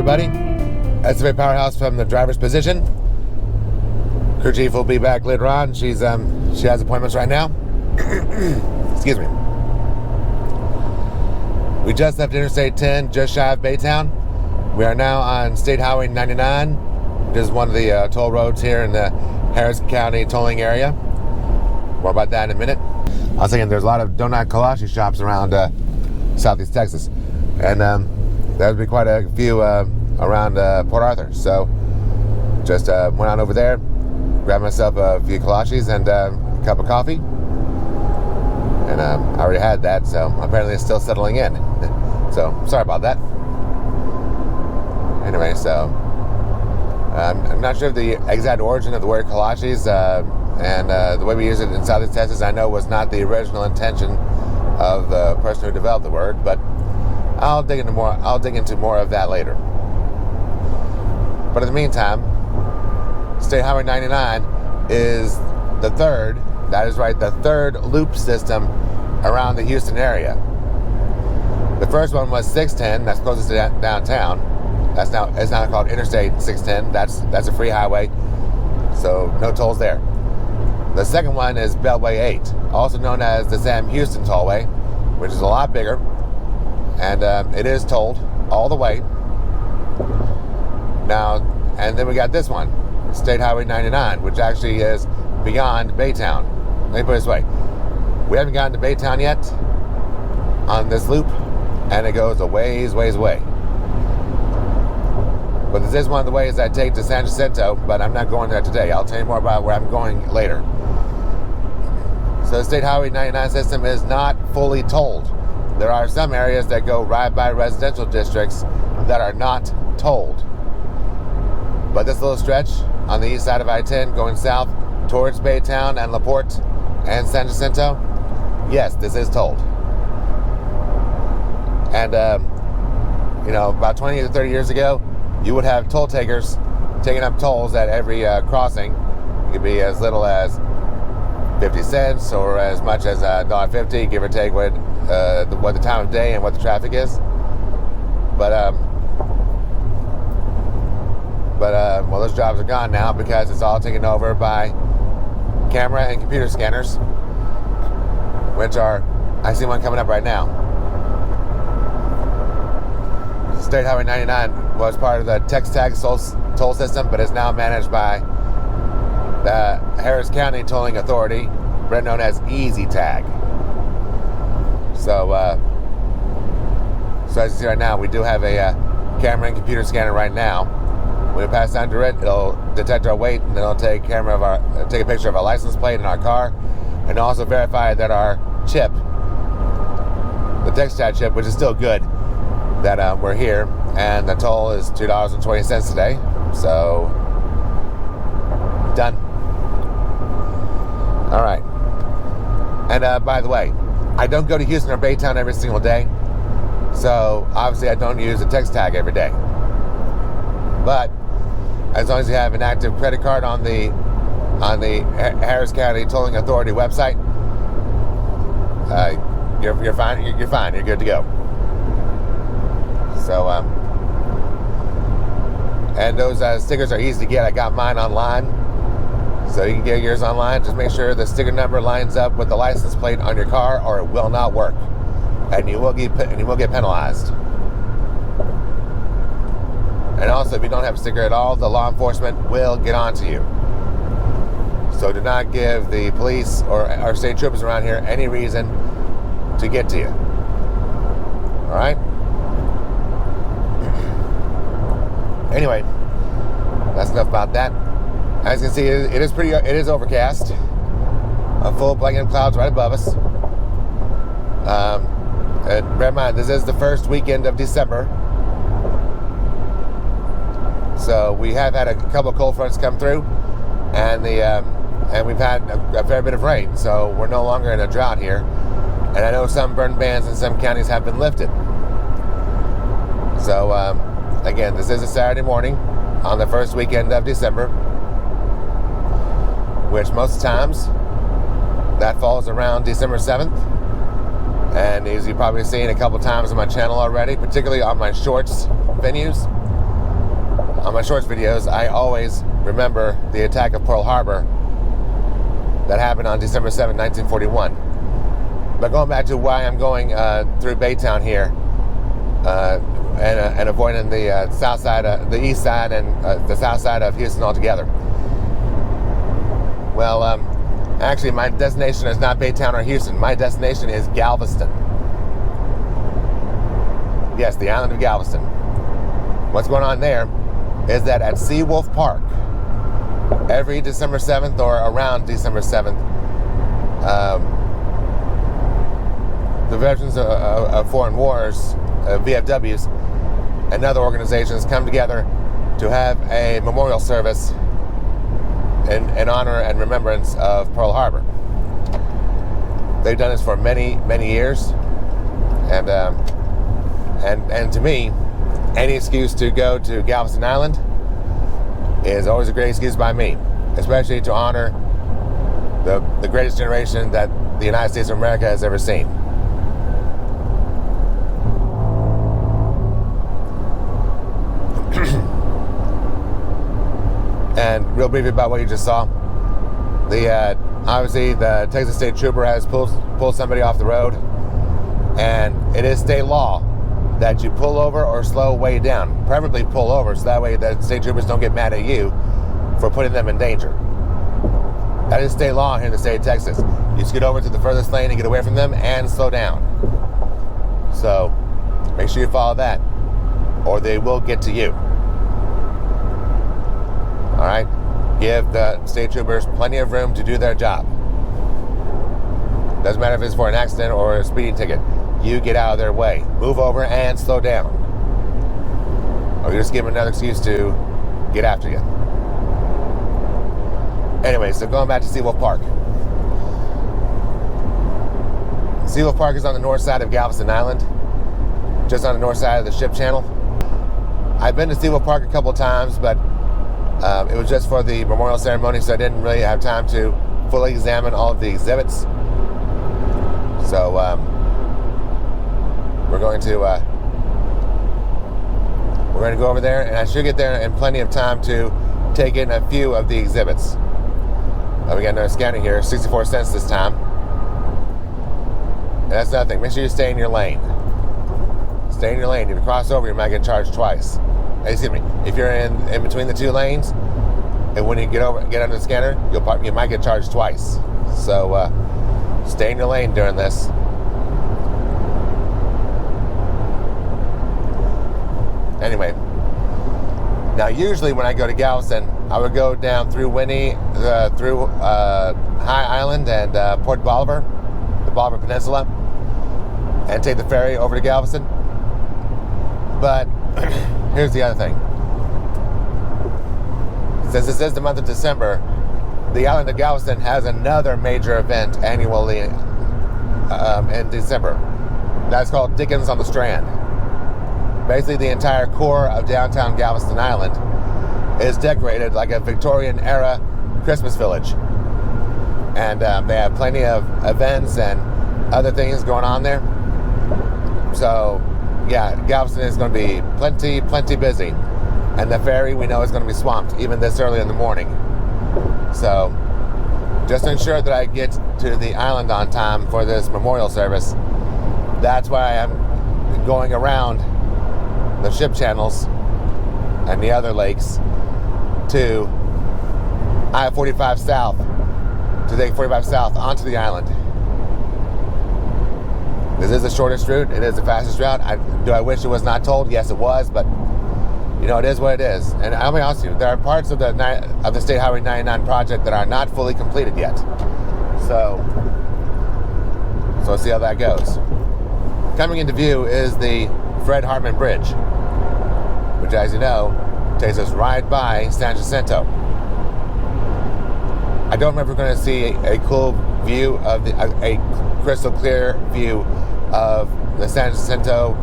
everybody. SFAPowerhouse from the driver's position. Crew chief will be back later on. She has appointments right now. Excuse me. We just left Interstate 10, just shy of Baytown. We are now on State Highway 99, which is one of the toll roads here in the Harris County tolling area. More about that in a minute. I was thinking there's a lot of donut Kolaches shops around Southeast Texas, and there would be quite a few around Port Arthur. So just went on over there, grabbed myself a few Kolaches and a cup of coffee, and I already had that, so apparently it's still settling in. So sorry about that. Anyway, so I'm not sure of the exact origin of the word Kolaches, and the way we use it in Southeast Texas, I know was not the original intention of the person who developed the word, but I'll dig into more of that later. But in the meantime, State Highway 99 is the third, that is right, the third loop system around the Houston area. The first one was 610, that's closest to downtown. It's now called Interstate 610. That's a free highway, so no tolls there. The second one is Beltway 8, also known as the Sam Houston Tollway, which is a lot bigger, and it is tolled all the way. Now, and then we got this one, State Highway 99, which actually is beyond Baytown. Let me put it this way. We haven't gotten to Baytown yet on this loop, and it goes a ways away. But this is one of the ways I take to San Jacinto, but I'm not going there today. I'll tell you more about where I'm going later. So the State Highway 99 system is not fully tolled. There are some areas that go right by residential districts that are not tolled. But this little stretch on the east side of I-10 going south towards Baytown and LaPorte and San Jacinto, yes, this is tolled. And, about 20 to 30 years ago, you would have toll takers taking up tolls at every crossing. It could be as little as 50 cents or as much as $1.50, give or take what the time of day and what the traffic is. But those jobs are gone now because it's all taken over by camera and computer scanners, which are, I see one coming up right now. State Highway 99 was part of the Tex Tag toll system, but is now managed by the Harris County Tolling Authority, better known as Easy Tag. So as you see right now, we do have a camera and computer scanner right now. When we pass under it, it'll detect our weight, and then it'll take a picture of our license plate in our car, and also verify that our chip, the Tex Tag chip, which is still good, that we're here, and the toll is $2.20 today. So done. All right. And by the way, I don't go to Houston or Baytown every single day, so obviously I don't use a Tex Tag every day. But as long as you have an active credit card on the Harris County Tolling Authority website, you're fine. You're fine. You're good to go. So and those stickers are easy to get. I got mine online, so you can get yours online. Just make sure the sticker number lines up with the license plate on your car, or it will not work, and you will get penalized. And also, if you don't have a sticker at all, the law enforcement will get onto you. So do not give the police or state troopers around here any reason to get to you. All right? Anyway, that's enough about that. As you can see, it is overcast. A full blanket of clouds right above us. And bear in mind, this is the first weekend of December. So we have had a couple of cold fronts come through, and we've had a fair bit of rain. So we're no longer in a drought here. And I know some burn bans in some counties have been lifted. So again, this is a Saturday morning on the first weekend of December, which most times that falls around December 7th. And as you've probably seen a couple times on my channel already, particularly on my shorts venues, on my shorts videos, I always remember the attack of Pearl Harbor that happened on December 7, 1941. But going back to why I'm going through Baytown here and avoiding the south side, the east side, and the south side of Houston altogether. Well, actually, my destination is not Baytown or Houston. My destination is Galveston. Yes, the island of Galveston. What's going on there is that at Seawolf Park, every December 7th or around December 7th, the veterans of foreign wars, VFWs, and other organizations come together to have a memorial service in honor and remembrance of Pearl Harbor. They've done this for many, many years, and to me, any excuse to go to Galveston Island is always a great excuse by me, especially to honor the greatest generation that the United States of America has ever seen. And real briefly about what you just saw, obviously the Texas State Trooper has pulled somebody off the road, and it is state law that you pull over or slow way down, preferably pull over, so that way the state troopers don't get mad at you for putting them in danger. That is state law here in the state of Texas. You scoot over to the furthest lane and get away from them and slow down. So make sure you follow that, or they will get to you. All right? Give the state troopers plenty of room to do their job. Doesn't matter if it's for an accident or a speeding ticket. You get out of their way. Move over and slow down. Or you just give them another excuse to get after you. Anyway, so going back to Seawolf Park. Seawolf Park is on the north side of Galveston Island, just on the north side of the ship channel. I've been to Seawolf Park a couple of times, but it was just for the memorial ceremony, so I didn't really have time to fully examine all of the exhibits. So we're going to go over there, and I should get there in plenty of time to take in a few of the exhibits. We got another scanner here, 64 cents this time. And that's nothing. Make sure you stay in your lane. Stay in your lane. If you cross over, you might get charged twice. Excuse me. If you're in between the two lanes, and when you get under the scanner, you might get charged twice. So stay in your lane during this. Anyway, now usually when I go to Galveston, I would go down through Winnie, through High Island and Port Bolivar, the Bolivar Peninsula, and take the ferry over to Galveston. But here's the other thing. Since this is the month of December, the island of Galveston has another major event annually in December. That's called Dickens on the Strand. Basically, the entire core of downtown Galveston Island is decorated like a Victorian-era Christmas village. And they have plenty of events and other things going on there. So, yeah, Galveston is going to be plenty busy. And the ferry, we know, is going to be swamped, even this early in the morning. So, just to ensure that I get to the island on time for this memorial service, that's why I'm going around the ship channels and the other lakes to I-45 South, to take 45 South onto the island. This is the shortest route. It is the fastest route. Do I wish it was not told? Yes, it was, but you know, it is what it is. And I'll be honest with you, there are parts of the State Highway 99 project that are not fully completed yet. So let's see how that goes. Coming into view is the Fred Hartman Bridge, which, as you know, takes us right by San Jacinto. I don't remember going to see a cool view of a crystal clear view of the San Jacinto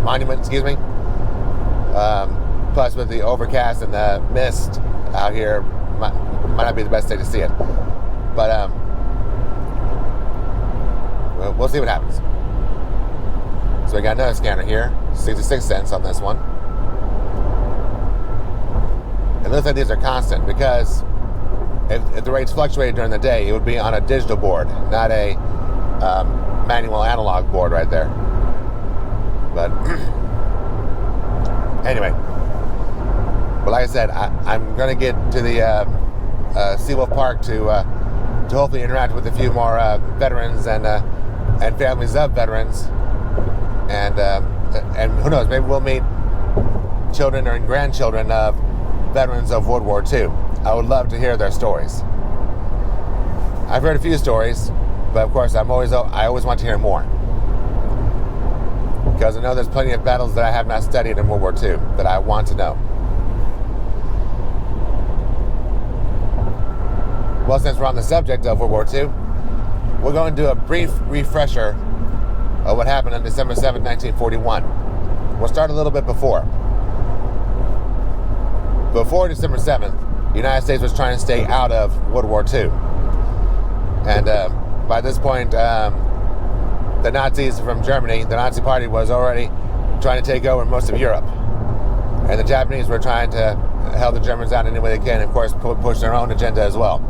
Monument, excuse me. Plus, with the overcast and the mist out here, might not be the best day to see it. But we'll see what happens. So we got another scanner here, 66 cents on this one. it looks like these are constant, because if the rates fluctuated during the day, it would be on a digital board, not a manual analog board right there. But anyway, but like I said, I'm going to get to the Seawolf Park to hopefully interact with a few more veterans and families of veterans, and who knows, maybe we'll meet children or grandchildren of veterans of World War II. I would love to hear their stories. I've heard a few stories, but of course I always want to hear more, because I know there's plenty of battles that I have not studied in World War II that I want to know. Well, since we're on the subject of World War II, we're going to do a brief refresher of what happened on December 7, 1941. We'll start a little bit before. Before December 7th, the United States was trying to stay out of World War II. And by this point, the Nazis from Germany, the Nazi Party, was already trying to take over most of Europe. And the Japanese were trying to help the Germans out any way they can, and of course push their own agenda as well.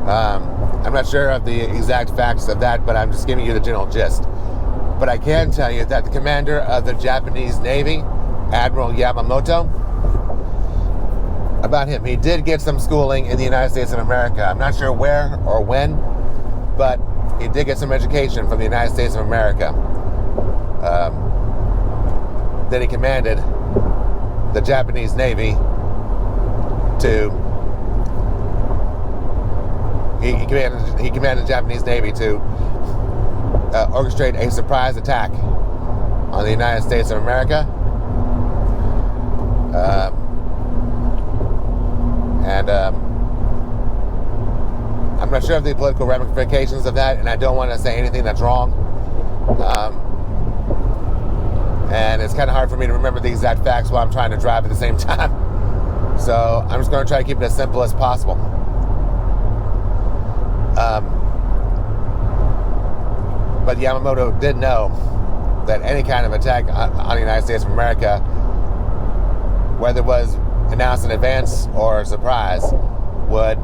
I'm not sure of the exact facts of that, but I'm just giving you the general gist. But I can tell you that the commander of the Japanese Navy, Admiral Yamamoto, about him, he did get some schooling in the United States of America. I'm not sure where or when, but he did get some education from the United States of America. Then he commanded the Japanese Navy he commanded the Japanese Navy to orchestrate a surprise attack on the United States of America. I'm not sure of the political ramifications of that, and I don't want to say anything that's wrong. And it's kind of hard for me to remember the exact facts while I'm trying to drive at the same time. So I'm just going to try to keep it as simple as possible. But Yamamoto did know that any kind of attack on the United States of America, whether it was announced in advance or a surprise, would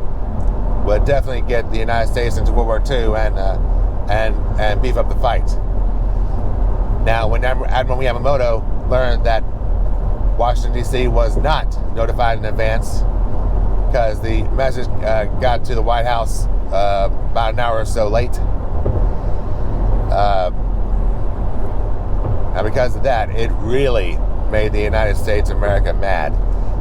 definitely get the United States into World War II and beef up the fight. Now, when Admiral Yamamoto learned that Washington, D.C. was not notified in advance, because the message got to the White House about an hour or so late, and because of that, it really made the United States of America mad,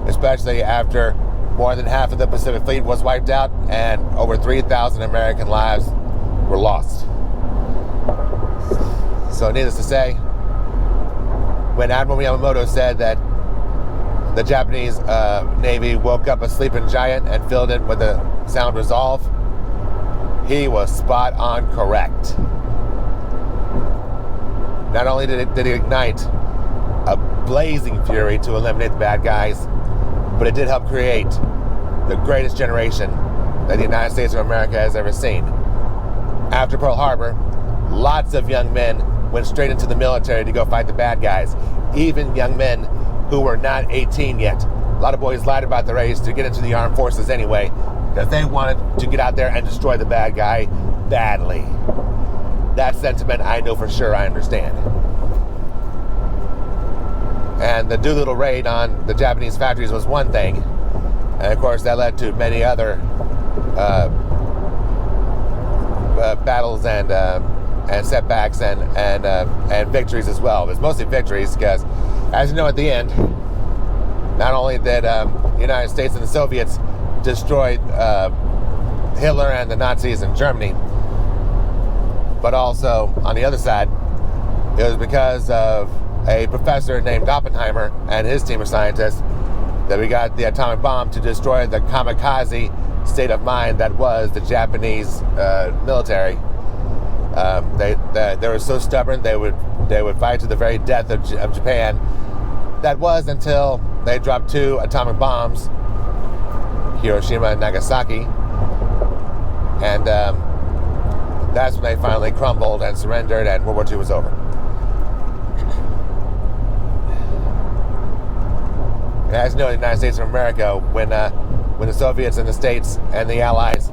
especially after more than half of the Pacific Fleet was wiped out and over 3,000 American lives were lost. So needless to say, when Admiral Yamamoto said that the Japanese Navy woke up a sleeping giant and filled it with a sound resolve, he was spot on correct. Not only did he ignite a blazing fury to eliminate the bad guys, but it did help create the greatest generation that the United States of America has ever seen. After Pearl Harbor, lots of young men went straight into the military to go fight the bad guys, even young men who were not 18 yet. A lot of boys lied about their age to get into the armed forces anyway, because they wanted to get out there and destroy the bad guy badly. That sentiment I know for sure, I understand. And the Doolittle raid on the Japanese factories was one thing, and of course that led to many other battles and setbacks and victories as well. It was mostly victories because, as you know, at the end, not only did the United States and the Soviets destroy Hitler and the Nazis in Germany, but also on the other side, it was because of a professor named Oppenheimer and his team of scientists that we got the atomic bomb to destroy the kamikaze state of mind that was the Japanese military. They were so stubborn they would fight to the very death of Japan. That was until they dropped 2 atomic bombs, Hiroshima and Nagasaki, and that's when they finally crumbled and surrendered, and World War II was over. As you know, the United States of America, when the Soviets and the States and the Allies,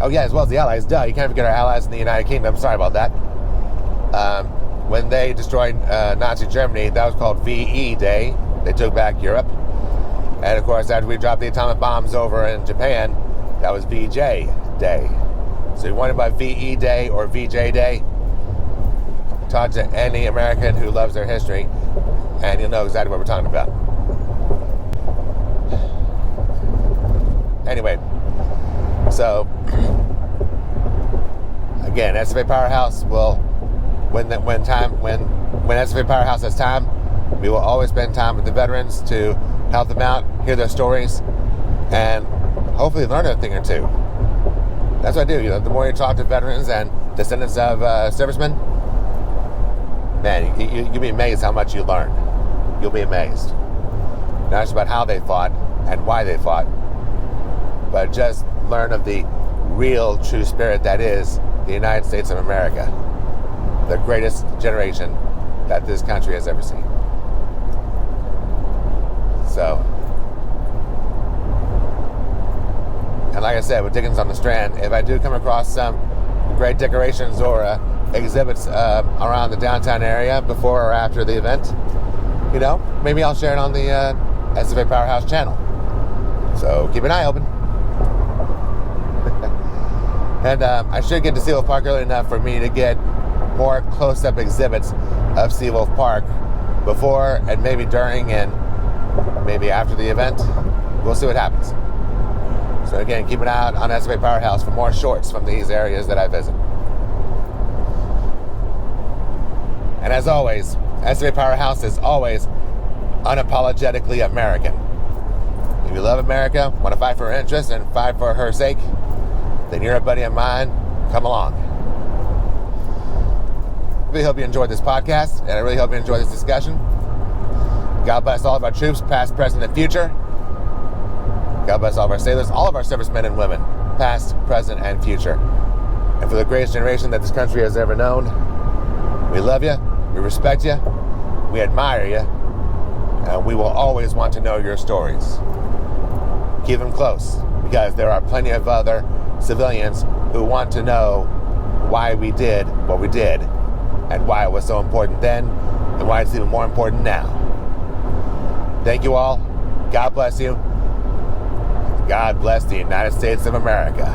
oh yeah, as well as the Allies, duh, you can't forget our allies in the United Kingdom, sorry about that. When they destroyed Nazi Germany, that was called VE Day. They took back Europe. And of course, after we dropped the atomic bombs over in Japan, that was VJ Day. So you wonder about VE Day or VJ Day? Talk to any American who loves their history, and you'll know exactly what we're talking about. Anyway, so again, SFA Powerhouse will, when SFA Powerhouse has time, we will always spend time with the veterans to help them out, hear their stories, and hopefully learn a thing or two. That's what I do. You know, the more you talk to veterans and descendants of servicemen, man, you'll be amazed how much you learn. You'll be amazed. Not just about how they fought and why they fought, but just learn of the real, true spirit that is the United States of America, the greatest generation that this country has ever seen. So, and like I said, with Dickens on the Strand, if I do come across some great decorations or exhibits around the downtown area before or after the event, you know, maybe I'll share it on the SFA Powerhouse channel. So keep an eye open. And I should get to Seawolf Park early enough for me to get more close-up exhibits of Seawolf Park before and maybe during and maybe after the event. We'll see what happens. So again, keep an eye out on SFA Powerhouse for more shorts from these areas that I visit. And as always, SFA Powerhouse is always unapologetically American. If you love America, want to fight for her interests and fight for her sake, then you're a buddy of mine. Come along. I really hope you enjoyed this podcast, and I really hope you enjoyed this discussion. God bless all of our troops, past, present, and future. God bless all of our sailors, all of our servicemen and women, past, present, and future. And for the greatest generation that this country has ever known, we love you, we respect you, we admire you, and we will always want to know your stories. Keep them close, because there are plenty of other civilians who want to know why we did what we did, and why it was so important then, and why it's even more important now. Thank you all. God bless you. God bless the United States of America.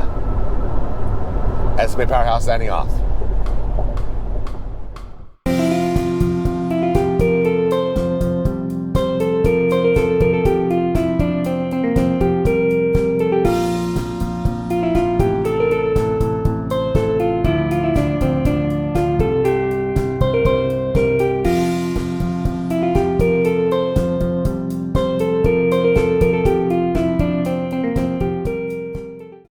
SFA Powerhouse signing off.